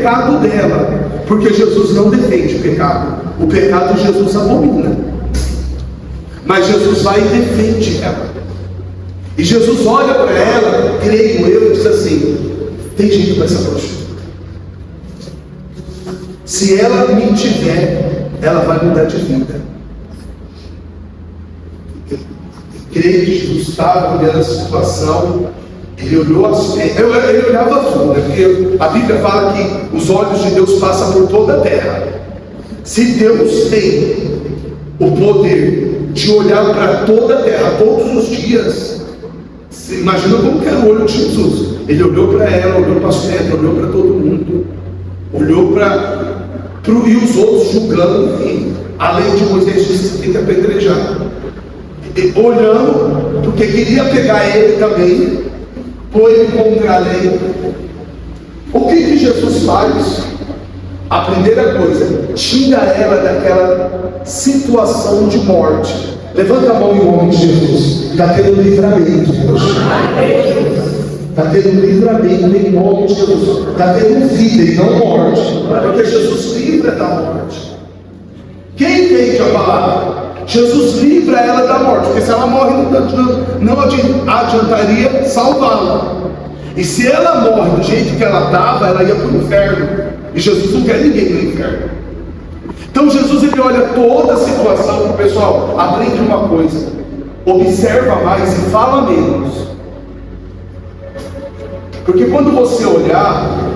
pecado dela, porque Jesus não defende o pecado Jesus abomina, mas Jesus vai e defende ela. E Jesus olha para ela, creio eu, e diz assim: tem jeito para essa prostituta. Se ela me tiver, ela vai mudar de vida. Creio que Jesus estava olhando a situação. Ele olhou assim, ele olhava tudo, né? Porque a Bíblia fala que os olhos de Deus passam por toda a terra. Se Deus tem o poder de olhar para toda a terra todos os dias, você imagina como que era o olho de Jesus. Ele olhou para ela, olhou para as pedras, olhou para todo mundo, olhou e os outros julgando. E a lei de Moisés disse que tem que apedrejar, olhando, porque queria pegar ele também, pôr ele contra a lei. O que Jesus faz? A primeira coisa, tira ela daquela situação de morte. Levanta a mão em nome de Jesus. Está tendo livramento hoje. Está tendo livramento em nome de Jesus. Está tendo vida e não morte, porque Jesus livra da morte. Quem entende a palavra? Jesus livra ela da morte, porque se ela morre não adiantaria salvá-la. E se ela morre do jeito que ela estava, ela ia para o inferno. E Jesus não quer ninguém no inferno. Então Jesus, ele olha toda a situação. Pessoal, aprende uma coisa: observa mais e fala menos. Porque quando você olhar,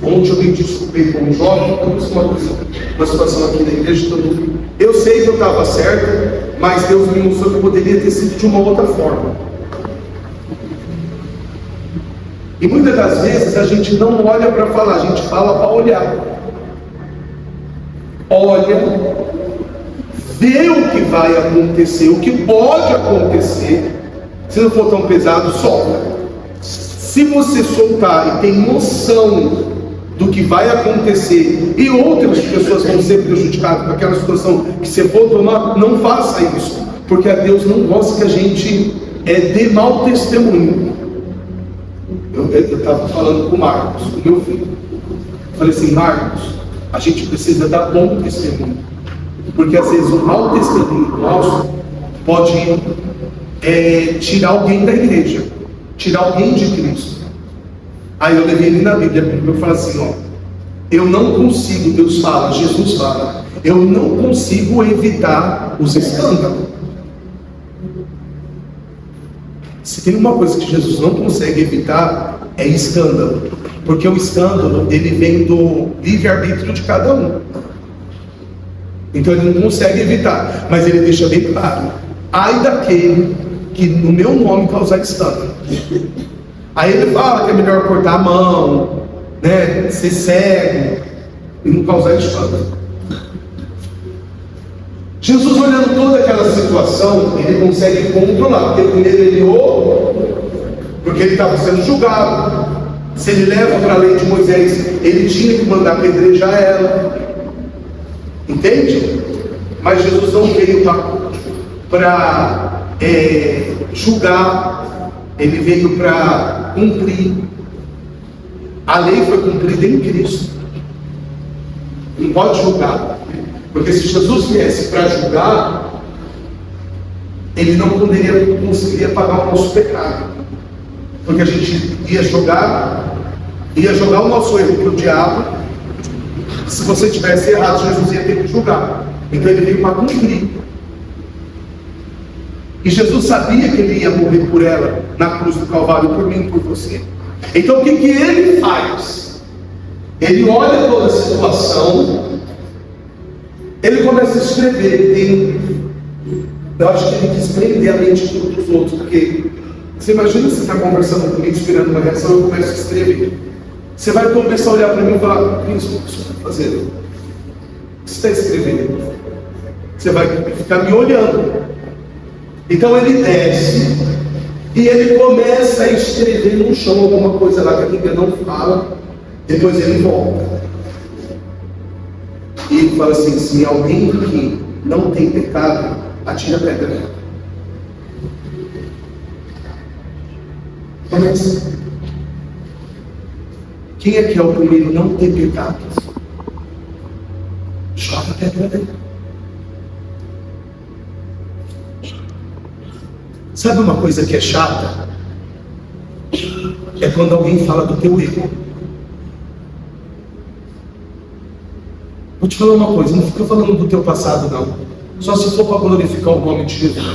ontem eu me desculpei com um jovem, uma situação aqui na igreja, eu sei que eu estava certo, mas Deus me mostrou que poderia ter sido de uma outra forma. E muitas das vezes a gente não olha para falar, a gente fala para olhar. Olha, vê o que vai acontecer, o que pode acontecer. Se não for tão pesado, solta. Se você soltar e tem noção do que vai acontecer e outras pessoas vão ser prejudicadas com aquela situação que você for tomar, não faça isso, porque a Deus não gosta que a gente dê mau testemunho. Eu estava falando com o Marcos, o meu filho. Eu falei assim: Marcos, a gente precisa dar bom testemunho, porque às vezes o mau testemunho nosso pode tirar alguém da igreja, tirar alguém de Cristo. Aí eu levei ele na Bíblia, eu falo assim: ó, eu não consigo, Deus fala, Jesus fala, eu não consigo evitar os escândalos. Se tem uma coisa que Jesus não consegue evitar, é escândalo, porque o escândalo, ele vem do livre-arbítrio de cada um. Então ele não consegue evitar, mas ele deixa bem claro: ai daquele que no meu nome causar escândalo. Aí ele fala que é melhor cortar a mão, né, ser cego e não causar escândalo. Jesus, olhando toda aquela situação, ele consegue controlar, porque primeiro ele porque ele estava sendo julgado. Se ele leva para a lei de Moisés, ele tinha que mandar apedrejar ela, entende? Mas Jesus não veio para julgar, ele veio para cumprir. A lei foi cumprida em Cristo. Não pode julgar, porque se Jesus viesse para julgar, ele não conseguiria pagar o nosso pecado, porque a gente ia jogar o nosso erro para o diabo. Se você tivesse errado, Jesus ia ter que julgar. Então ele veio para cumprir. E Jesus sabia que ele ia morrer por ela na cruz do Calvário, por mim e por você. Então o que ele faz? Ele olha toda a situação, ele começa a escrever. Eu acho que ele quis prender a mente dos outros, porque você imagina você está conversando comigo, esperando uma reação, eu começo a escrever. Você vai começar a olhar para mim e falar: o que isso está fazendo? O que você está escrevendo? Você vai ficar me olhando. Então ele desce e ele começa a escrever no chão alguma coisa lá que a Bíblia não fala. Depois ele volta e ele fala assim: se alguém que não tem pecado, atira a pedra. Quem é que é o primeiro não ter pecados? Joga a pedra dele. Sabe uma coisa que é chata? É quando alguém fala do teu erro. Vou te falar uma coisa, não fica falando do teu passado não. Só se for para glorificar o nome de Jesus.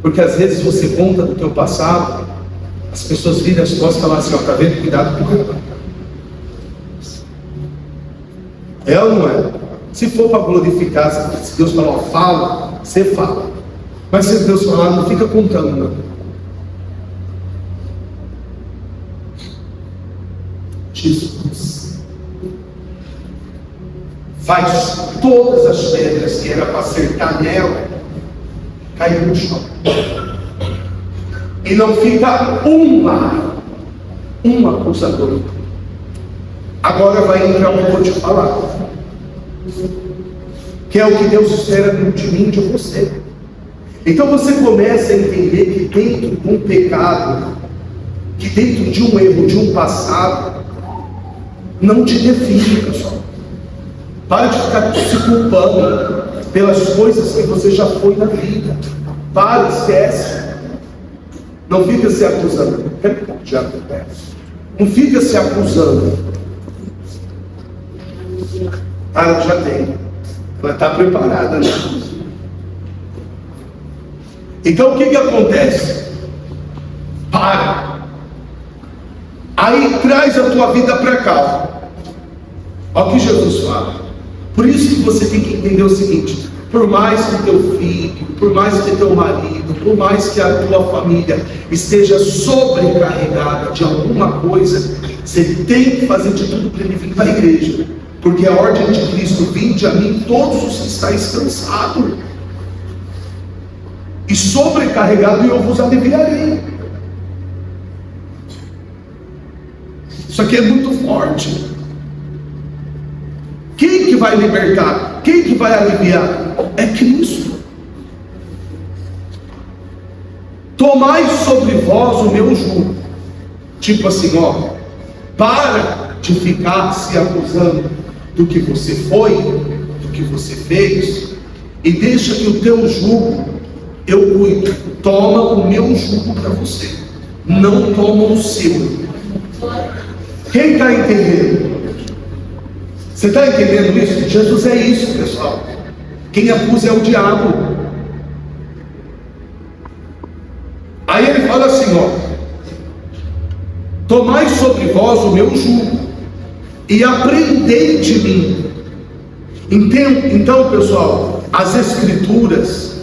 Porque às vezes você conta do teu passado, as pessoas viram as costas e falam assim, ó, tá vendo? Cuidado com ela. É ou não é? Se for para glorificar, se Deus falar, ó, fala, você fala. Mas se Deus falar, não fica contando não. Jesus faz todas as pedras que era para acertar nela cair no chão. E não fica um acusador. Agora vai entrar o que eu vou te falar, que é o que Deus espera de mim e de você. Então você começa a entender que dentro de um pecado, que dentro de um erro, de um passado, não te define, pessoal. Para de ficar se culpando pelas coisas que você já foi na vida. Para, esquece. Não fica se acusando. Já acontece. Não fica se acusando. Ela já tem. Ela está preparada, né? Então o que acontece? Para. Aí traz a tua vida para cá. Olha o que Jesus fala. Por isso que você tem que entender o seguinte: por mais que teu filho, por mais que teu marido, por mais que a tua família esteja sobrecarregada de alguma coisa, você tem que fazer de tudo para ele vir para a igreja. Porque a ordem de Cristo: vinde a mim todos os que estáis cansados e sobrecarregado, e eu vos aliviarei. Isso aqui é muito forte. Quem que vai libertar? Quem que vai aliviar? É Cristo. Tomai sobre vós o meu jugo. Tipo assim, ó, para de ficar se acusando do que você foi, do que você fez, e deixa que o teu jugo eu cuido. Toma o meu jugo para você, não toma o seu. Quem está entendendo? Você está entendendo isso? Jesus é isso, pessoal. Quem acusa é o diabo. Aí ele fala assim, ó: tomai sobre vós o meu jugo e aprendei de mim. Então, pessoal, as escrituras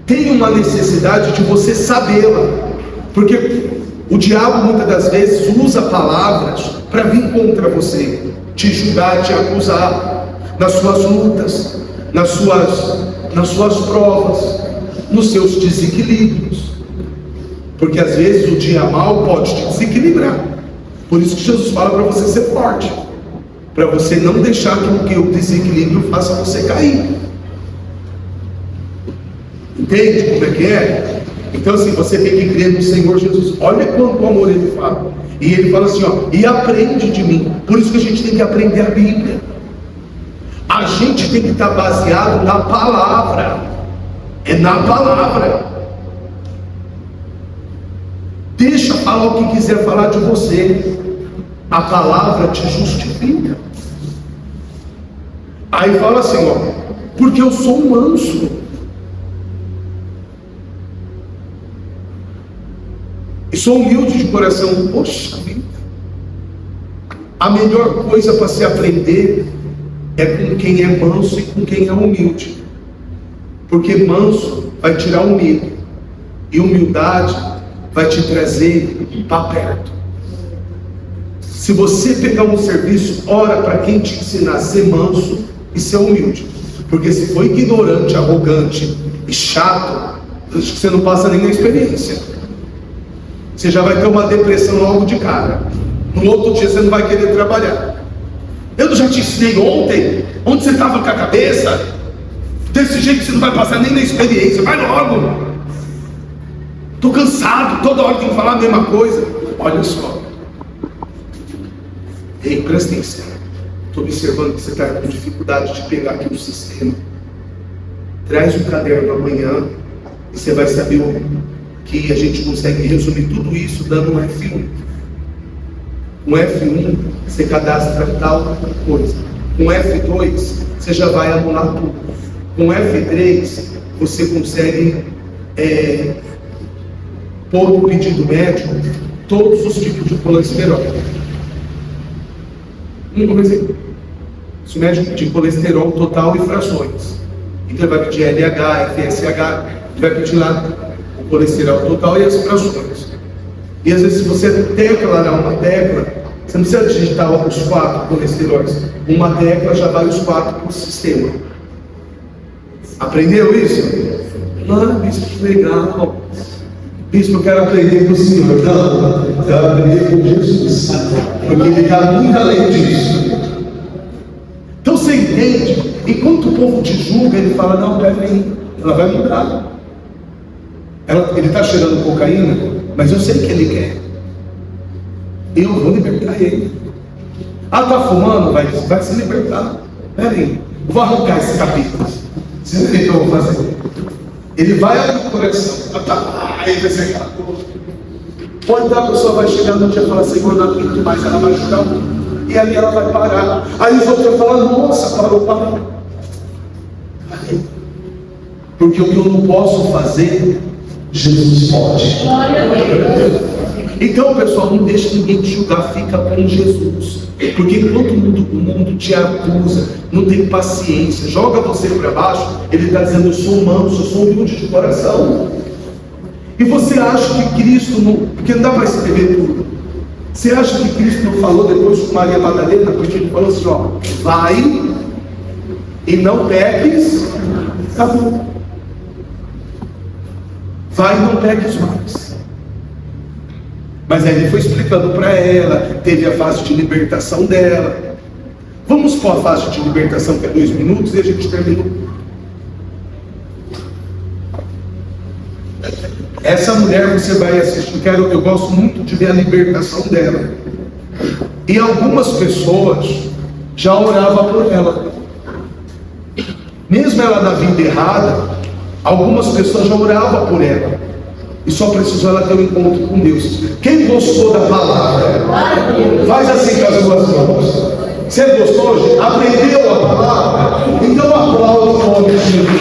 têm uma necessidade de você sabê-la, porque o diabo muitas das vezes usa palavras para vir contra você, te julgar, te acusar nas suas lutas, nas suas provas, nos seus desequilíbrios. Porque às vezes o dia mal pode te desequilibrar. Por isso que Jesus fala para você ser forte, para você não deixar que o desequilíbrio faça você cair. Entende como é que é? Então assim, você tem que crer no Senhor Jesus. Olha quanto amor ele fala. E ele fala assim, ó: e aprende de mim. Por isso que a gente tem que aprender a Bíblia. A gente tem que estar baseado na palavra. É na palavra. Deixa falar o que quiser falar de você. A palavra te justifica. Aí fala assim, ó: porque eu sou manso e sou humilde de coração. Poxa vida, a melhor coisa para se aprender é com quem é manso e com quem é humilde. Porque manso vai tirar o medo, e humildade vai te trazer para perto. Se você pegar um serviço, ora para quem te ensinar a ser manso e ser humilde. Porque se for ignorante, arrogante e chato, acho que você não passa nem na experiência. Você já vai ter uma depressão logo de cara. No outro dia você não vai querer trabalhar. Eu já te ensinei ontem onde você estava com a cabeça. Desse jeito você não vai passar nem na experiência. Vai logo. Estou cansado, toda hora tem que falar a mesma coisa. Olha só. Ei, presta atenção. Estou observando que você está com dificuldade de pegar aqui o sistema. Traz um caderno amanhã e você vai saber que a gente consegue resumir tudo isso dando um F1. Com F1 você cadastra tal coisa. Com F2 você já vai anular tudo. Com F3 você consegue pôr no pedido médico todos os tipos de colesterol. Por exemplo, se o médico pedir colesterol total e frações, então ele vai pedir LH, FSH, vai pedir lá o colesterol total e as frações. E às vezes se você tecla lá uma tecla, você não precisa digitar os 4 colesteróis. Uma tecla já vai os 4 para o sistema. Aprendeu isso? Ah, bispo, que legal. Bispo, eu quero aprender com o Senhor. Não, eu quero aprender com Jesus. Porque Ele está muito além disso. Então você entende? Enquanto o povo te julga, ele fala, não, peraí, ela vai mudar. Ele está cheirando cocaína, mas eu sei que ele quer. Eu vou libertar ele. Ah, está fumando? Vai se libertar. Peraí, eu vou arrancar esse capítulo. Você vê o que eu vou fazer? Ele vai abrir o coração. Aí vai ser aquela coisa. Pode dar, a pessoa vai chegar no dia e falar, Senhor, não aguento mais, ela vai jogar e ali ela vai parar. Aí os outros vão falar, nossa, parou. Porque o que eu não posso fazer, Jesus pode. Então, pessoal, não deixa ninguém te julgar, fica com Jesus. Porque enquanto o mundo te acusa, não tem paciência, joga você para baixo, ele está dizendo, eu sou manso, eu sou humilde de coração. E você acha que Cristo não... Porque não dá para escrever tudo. Você acha que Cristo não falou depois com Maria Madalena? Porque ele falou assim, ó, vai e não peques, acabou. Vai e não peques mais. Mas aí ele foi explicando para ela, teve a fase de libertação dela. Vamos para a fase de libertação, que é 2 minutos, e a gente termina. Essa mulher você vai assistir, eu gosto muito de ver a libertação dela. E algumas pessoas já oravam por ela. Mesmo ela na vida errada, algumas pessoas já oravam por ela. E só precisou ela ter um encontro com Deus. Quem gostou da palavra? Faz assim com as duas mãos. Você gostou? Aprendeu a palavra? Então aplaude o nome de Jesus.